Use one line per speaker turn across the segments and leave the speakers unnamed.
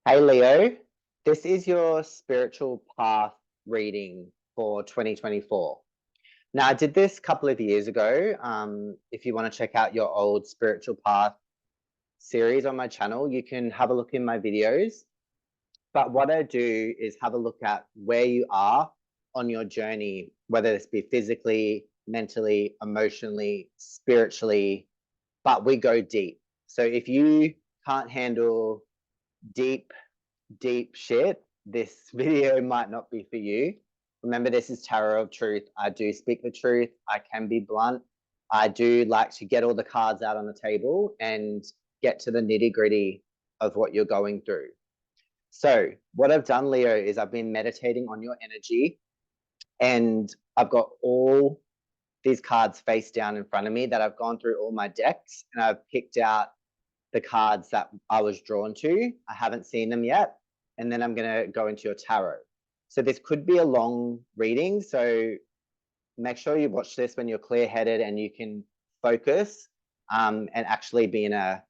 Hey Leo, this is your spiritual path reading for 2024. Now, I did this a couple of years ago. If you want to check out your old spiritual path series on my channel, you can have a look in my videos. But what I do is have a look at where you are on your journey, whether this be physically, mentally, emotionally, spiritually, but we go deep. So if you can't handle deep shit, this video might not be for you. Remember, this is Tarot of Truth. I do speak the truth. I can be blunt. I do like to get all the cards out on the table and get to the nitty gritty of what you're going through. So, what I've done, Leo, is I've been meditating on your energy, and I've got all these cards face down in front of me that I've gone through all my decks, and I've picked out the cards that I was drawn to. I haven't seen them yet. And then I'm going to go into your tarot. So this could be a long reading. So make sure you watch this when you're clear headed and you can focus and actually be in a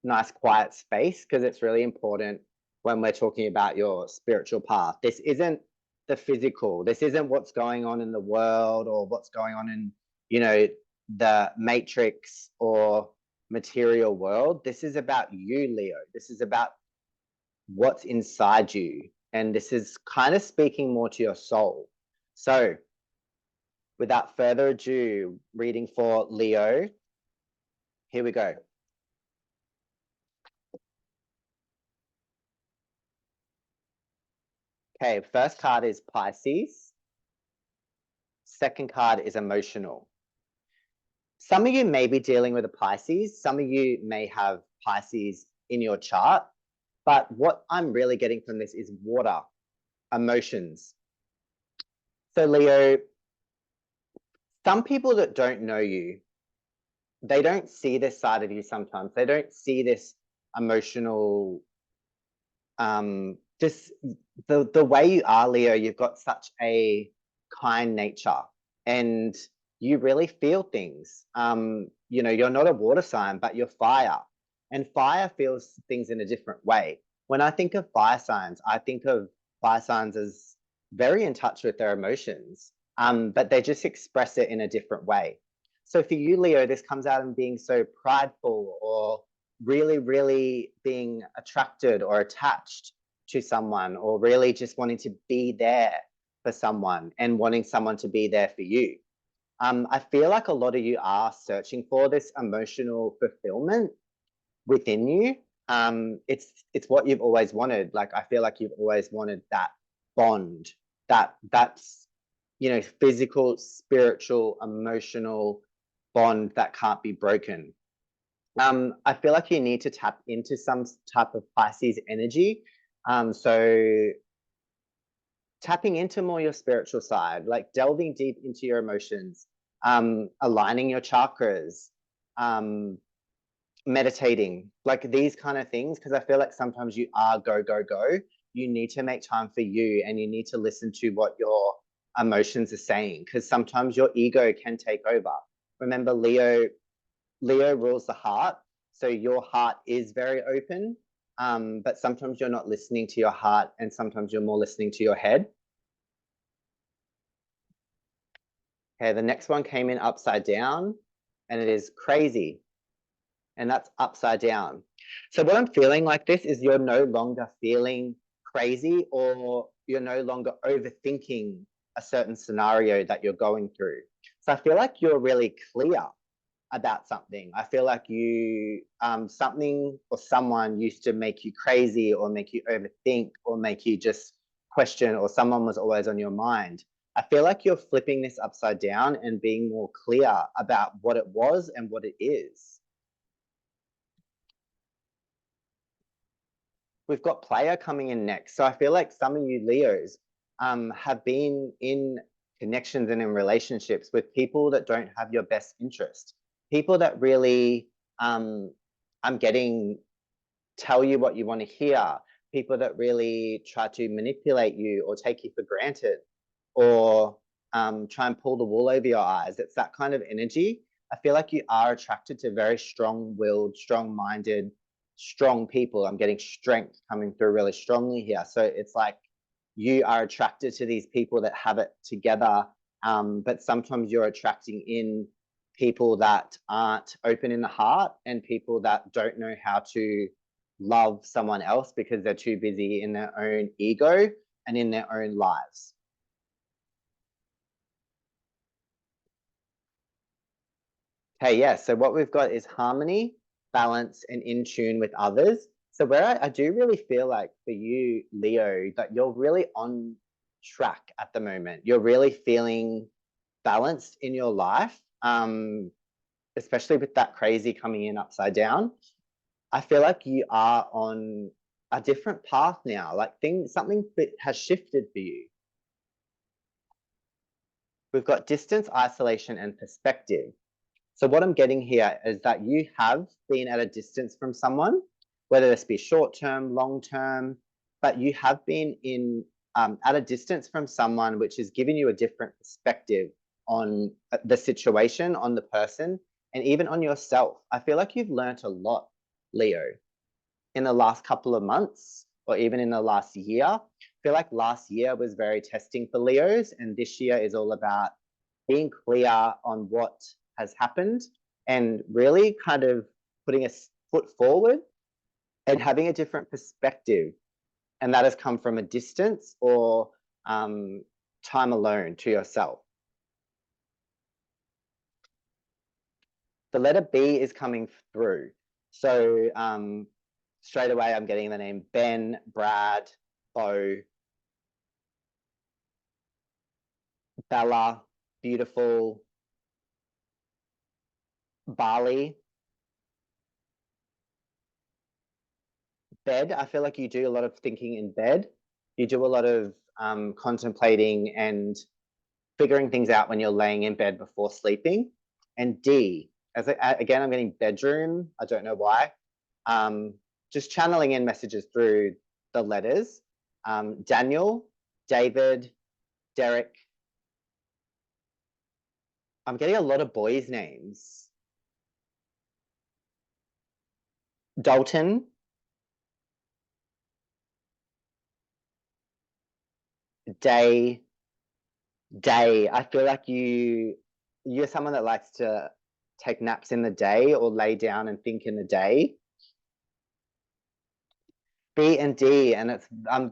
nice, quiet space, because it's really important when we're talking about your spiritual path. This isn't the physical. This isn't what's going on in the world or what's going on in, the matrix or material world. This is about you, Leo. This is about what's inside you. And this is kind of speaking more to your soul. So, without further ado, reading for Leo. Here we go. Okay, first card is Pisces. Second card is emotional. Some of you may be dealing with a Pisces. Some of you may have Pisces in your chart. But what I'm really getting from this is water, emotions. So, Leo, some people that don't know you, they don't see this side of you sometimes. They don't see this emotional, just the way you are, Leo. You've got such a kind nature and you really feel things. You're not a water sign, but you're fire. And fire feels things in a different way. When I think of fire signs, I think of fire signs as very in touch with their emotions, but they just express it in a different way. So for you, Leo, this comes out in being so prideful or really, really being attracted or attached to someone, or really just wanting to be there for someone and wanting someone to be there for you. I feel like a lot of you are searching for this emotional fulfillment within you. It's what you've always wanted. Like, I feel like you've always wanted that bond, that's physical, spiritual, emotional bond that can't be broken. I feel like you need to tap into some type of Pisces energy. So tapping into more your spiritual side, like delving deep into your emotions, aligning your chakras, meditating, like these kind of things, because I feel like sometimes you are go, go, go. You need to make time for you and you need to listen to what your emotions are saying, because sometimes your ego can take over. Remember, Leo rules the heart. So your heart is very open, but sometimes you're not listening to your heart and sometimes you're more listening to your head. Okay, the next one came in upside down and it is crazy. And that's upside down. So what I'm feeling like this is you're no longer feeling crazy, or you're no longer overthinking a certain scenario that you're going through. So I feel like you're really clear about something. I feel like you, something or someone used to make you crazy or make you overthink or make you just question, or someone was always on your mind. I feel like you're flipping this upside down and being more clear about what it was and what it is. We've got player coming in next. So I feel like some of you Leos have been in connections and in relationships with people that don't have your best interest. People that really, I'm getting, tell you what you want to hear. People that really try to manipulate you or take you for granted, or try and pull the wool over your eyes. It's that kind of energy. I feel like you are attracted to very strong-willed, strong-minded, strong people. I'm getting strength coming through really strongly here. So it's like you are attracted to these people that have it together, but sometimes you're attracting in people that aren't open in the heart and people that don't know how to love someone else because they're too busy in their own ego and in their own lives. Okay, yeah. So what we've got is harmony, balance, and in tune with others. So where I do really feel like for you, Leo, that you're really on track at the moment. You're really feeling balanced in your life, especially with that crazy coming in upside down. I feel like you are on a different path now. Like something that has shifted for you. We've got distance, isolation, and perspective. So what I'm getting here is that you have been at a distance from someone, whether this be short term, long term, but you have been at a distance from someone, which is giving you a different perspective on the situation, on the person, and even on yourself. I feel like you've learnt a lot, Leo, in the last couple of months or even in the last year. I feel like last year was very testing for Leos, and this year is all about being clear on what has happened and really kind of putting a foot forward and having a different perspective. And that has come from a distance or time alone to yourself. The letter B is coming through. So straight away, I'm getting the name Ben, Brad, Bo, Bella, Beautiful, Bali, bed. I feel like you do a lot of thinking in bed. You do a lot of contemplating and figuring things out when you're laying in bed before sleeping. And D, again, I'm getting bedroom. I don't know why. Just channeling in messages through the letters. Daniel, David, Derek. I'm getting a lot of boys' names. Dalton, Day, I feel like you're someone that likes to take naps in the day or lay down and think in the day. B and D, and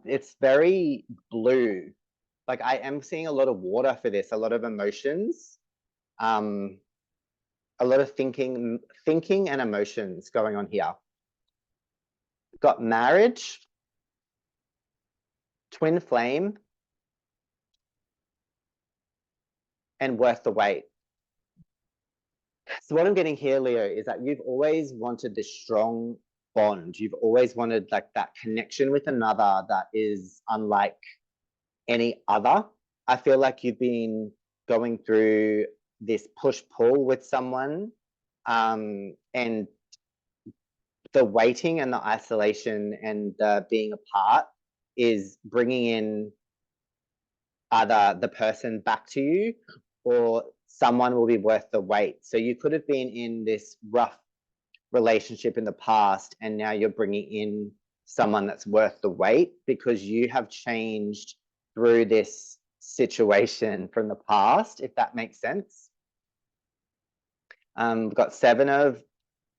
it's very blue. Like I am seeing a lot of water for this, a lot of emotions, um, a lot of thinking and emotions going on here. Got marriage, twin flame, and worth the wait. So what I'm getting here, Leo, is that you've always wanted this strong bond. You've always wanted like that connection with another that is unlike any other. I feel like you've been going through this push-pull with someone, and the waiting and the isolation and the being apart is bringing in either the person back to you or someone will be worth the wait. So you could have been in this rough relationship in the past and now you're bringing in someone that's worth the wait because you have changed through this situation from the past, if that makes sense. We've got 7 of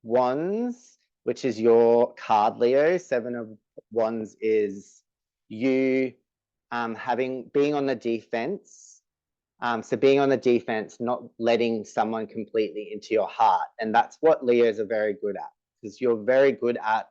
Wands, which is your card, Leo. 7 of Wands is you being on the defense. So being on the defense, not letting someone completely into your heart. And that's what Leos are very good at, because you're very good at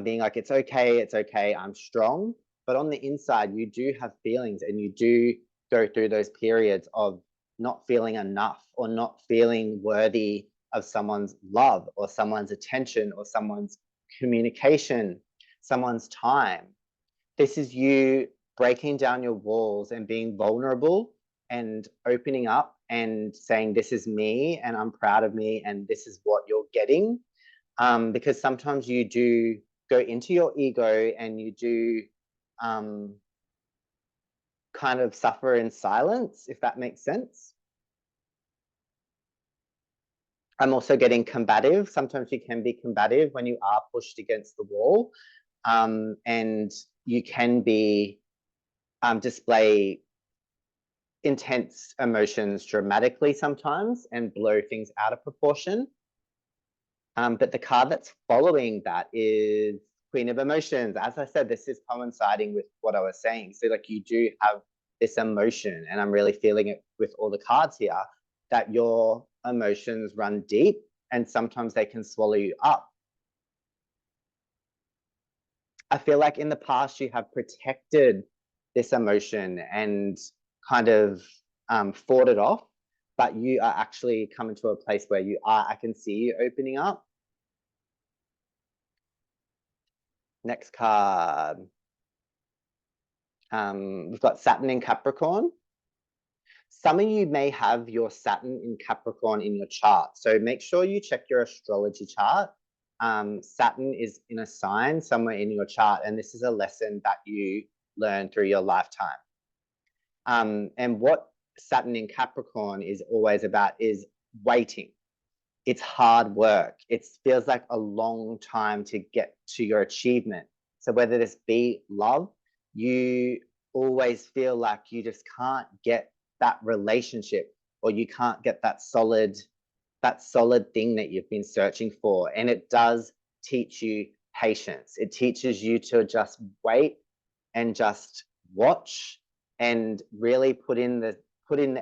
being like, it's okay, I'm strong. But on the inside, you do have feelings and you do go through those periods of not feeling enough or not feeling worthy of someone's love or someone's attention or someone's communication, someone's time. This is you breaking down your walls and being vulnerable and opening up and saying, this is me and I'm proud of me and this is what you're getting. Because sometimes you do go into your ego and you do kind of suffer in silence, if that makes sense. I'm also getting combative. Sometimes you can be combative when you are pushed against the wall, and you can be display intense emotions dramatically sometimes and blow things out of proportion. But the card that's following that is Queen of Emotions. As I said, this is coinciding with what I was saying. So like you do have this emotion, and I'm really feeling it with all the cards here, that your emotions run deep and sometimes they can swallow you up. I feel like in the past you have protected this emotion and kind of fought it off, but you are actually coming to a place where I can see you opening up. Next card. We've got Saturn in Capricorn. Some of you may have your Saturn in Capricorn in your chart. So make sure you check your astrology chart. Saturn is in a sign somewhere in your chart, and this is a lesson that you learn through your lifetime. And what Saturn in Capricorn is always about is waiting. It's hard work. It feels like a long time to get to your achievement. So whether this be love, you always feel like you just can't get that relationship, or you can't get that solid thing that you've been searching for. And it does teach you patience. It teaches you to just wait and just watch and really put in the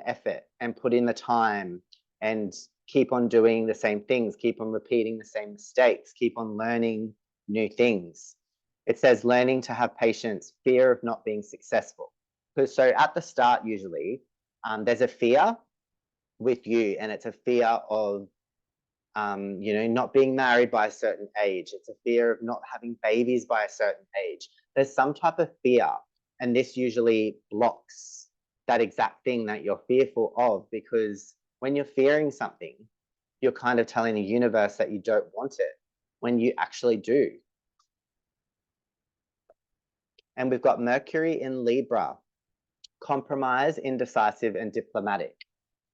effort and put in the time and keep on doing the same things, keep on repeating the same mistakes, keep on learning new things. It says learning to have patience, fear of not being successful. So at the start, usually, there's a fear with you, and it's a fear of not being married by a certain age. It's a fear of not having babies by a certain age. There's some type of fear, and this usually blocks that exact thing that you're fearful of, because when you're fearing something, you're kind of telling the universe that you don't want it when you actually do. And we've got Mercury in Libra, compromise, indecisive, and diplomatic.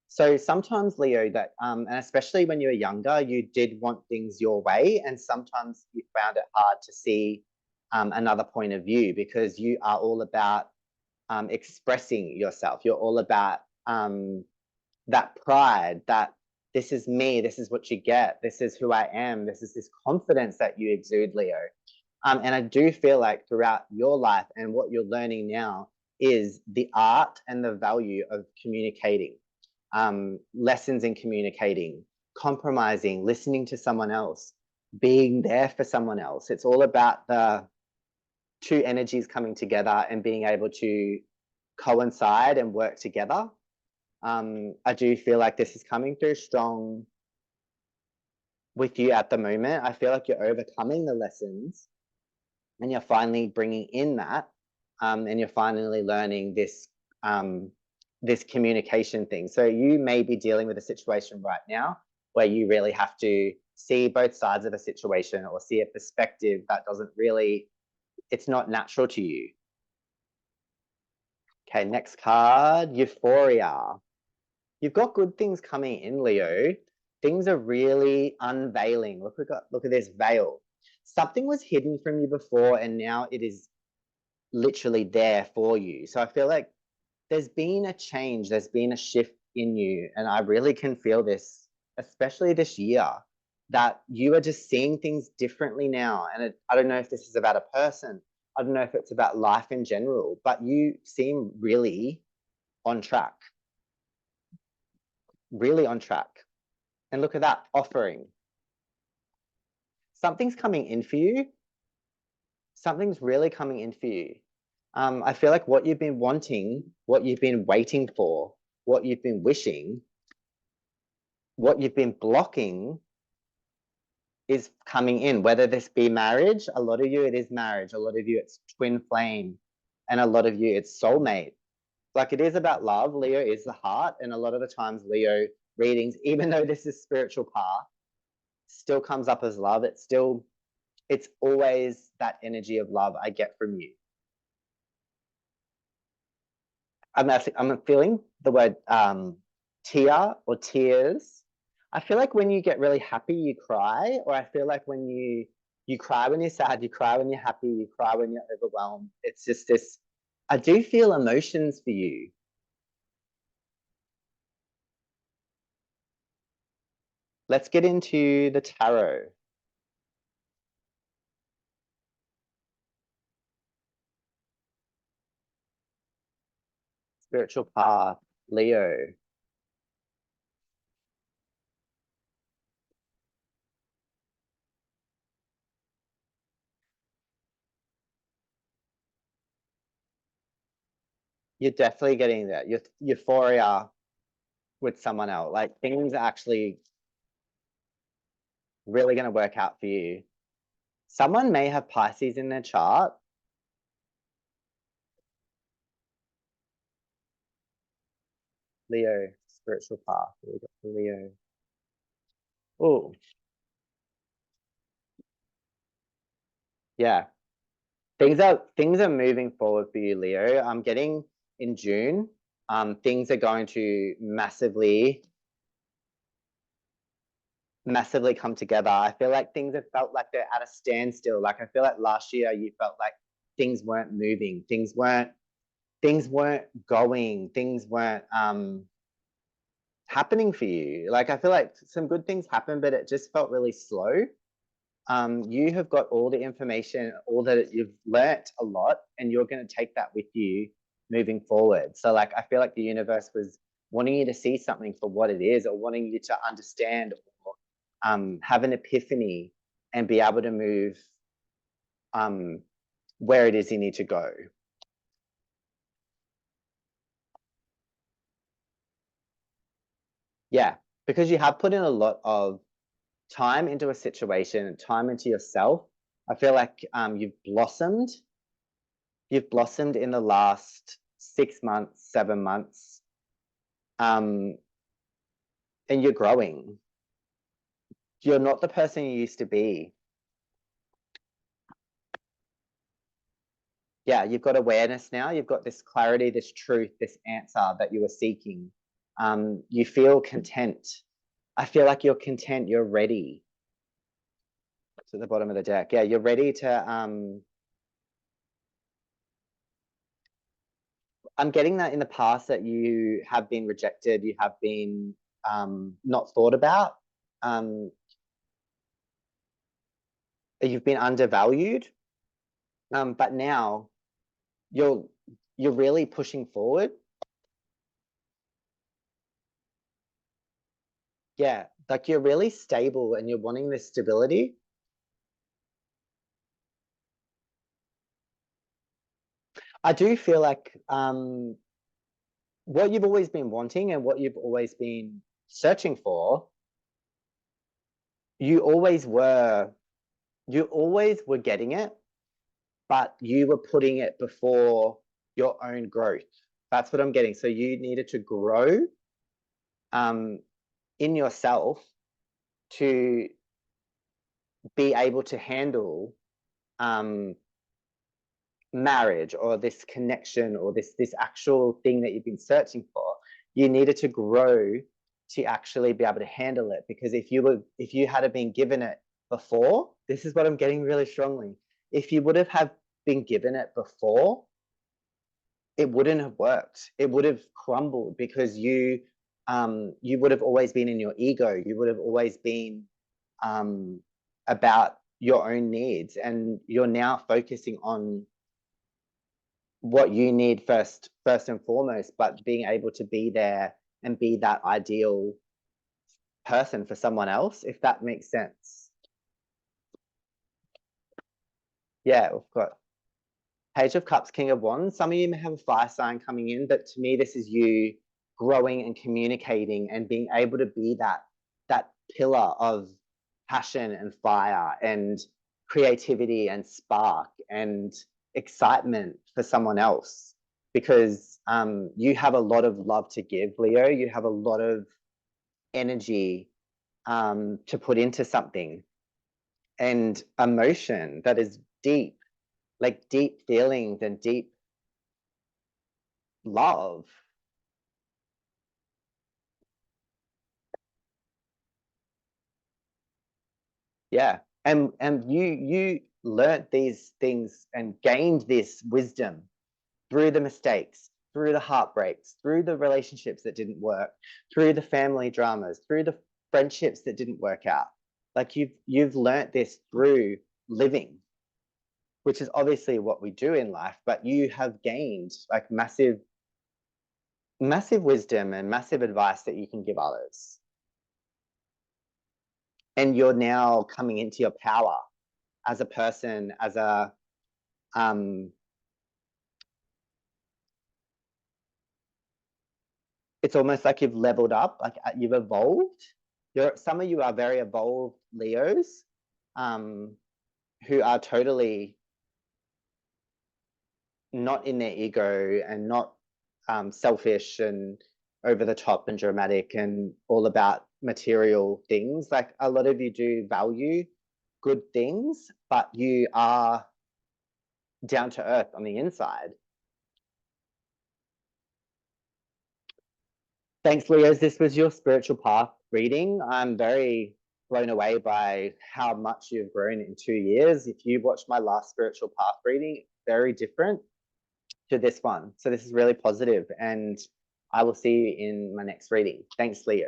So sometimes, Leo, that and especially when you were younger, you did want things your way, and sometimes you found it hard to see another point of view, because you are all about expressing yourself. You're all about that pride, that this is me, this is what you get, this is who I am, this is this confidence that you exude, Leo. And I do feel like throughout your life and what you're learning now is the art and the value of communicating, lessons in communicating, compromising, listening to someone else, being there for someone else. It's all about the two energies coming together and being able to coincide and work together. I do feel like this is coming through strong with you at the moment. I feel like you're overcoming the lessons, and you're finally bringing in that, and you're finally learning this this communication thing. So you may be dealing with a situation right now where you really have to see both sides of a situation, or see a perspective that doesn't really, it's not natural to you. Okay, next card, Euphoria. You've got good things coming in, Leo. Things are really unveiling. Look at this veil. Something was hidden from you before, and now it is literally there for you. So I feel like there's been a change, there's been a shift in you, and I really can feel this, especially this year, that you are just seeing things differently now. And I don't know if this is about a person, I don't know if it's about life in general, but you seem really on track, really on track. And look at that, offering. Something's coming in for you. Something's really coming in for you. I feel like what you've been wanting, what you've been waiting for, what you've been wishing, what you've been blocking is coming in, whether this be marriage. A lot of you, it is marriage. A lot of you, it's twin flame. And a lot of you, it's soulmate. Like, it is about love. Leo is the heart. And a lot of the times, Leo readings, even though this is spiritual path, still comes up as love. It's always that energy of love I get from you. I'm feeling the word tear or tears. I feel like when you get really happy, you cry, or I feel like when you cry when you're sad, you cry when you're happy, you cry when you're overwhelmed. It's just this. I do feel emotions for you. Let's get into the tarot. Spiritual path, Leo. You're definitely getting that. Euphoria with someone else. Like things are actually really going to work out for you. Someone may have Pisces in their chart. Leo, spiritual path. We got Leo. Oh, yeah. Things are moving forward for you, Leo. I'm getting in June. Things are going to massively come together. I feel like things have felt like they're at a standstill. Like I feel like last year you felt like things weren't moving, things weren't going, things weren't happening for you. Like I feel like some good things happened, but it just felt really slow. You have got all the information, all that you've learnt a lot, and you're going to take that with you moving forward. So, like, I feel like the universe was wanting you to see something for what it is, or wanting you to understand, or have an epiphany and be able to move um, where it is you need to go. Yeah, because you have put in a lot of time into a situation, time into yourself. I feel like you've blossomed in the last 6 months, 7 months, um, and you're growing. You're not the person you used to be. Yeah, you've got awareness now. You've got this clarity, this truth, this answer that you were seeking. You feel content. I feel like you're content. You're ready. It's at the bottom of the deck. Yeah, you're ready to. I'm getting that in the past that you have been rejected. You have been not thought about. Um, you've been undervalued. But now you're you're really pushing forward. Yeah, like you're really stable and you're wanting this stability. I do feel like what you've always been wanting and what you've always been searching for, you always were you always were getting it, but you were putting it before your own growth. That's what I'm getting. So you needed to grow um, in yourself to be able to handle um, marriage or this connection or this actual thing that you've been searching for. You needed to grow to actually be able to handle it, because if you had been given it before, this is what I'm getting really strongly. If you would have been given it before, it wouldn't have worked. It would have crumbled, because you would have always been in your ego. You would have always been um, about your own needs, and you're now focusing on what you need first and foremost, but being able to be there and be that ideal person for someone else, if that makes sense. Yeah, we've got Page of Cups, King of Wands. Some of you may have a fire sign coming in, but to me, this is you growing and communicating and being able to be that pillar of passion and fire and creativity and spark and excitement for someone else, because you have a lot of love to give, Leo. You have a lot of energy to put into something, and emotion that is deep, like deep feelings and deep love. Yeah. And you learnt these things and gained this wisdom through the mistakes, through the heartbreaks, through the relationships that didn't work, through the family dramas, through the friendships that didn't work out. Like you've learnt this through living, which is obviously what we do in life, but you have gained like massive wisdom and massive advice that you can give others. And you're now coming into your power as a person, as a it's almost like you've leveled up, like you've evolved. Some of you are very evolved Leos, um, who are totally not in their ego and not selfish and over the top and dramatic and all about material things. Like a lot of you do value good things, but you are down to earth on the inside. Thanks, Leos. This was your spiritual path reading. I'm very blown away by how much you've grown in 2 years. If you watched my last spiritual path reading, very different to this one. So this is really positive, and I will see you in my next reading. Thanks, Leo.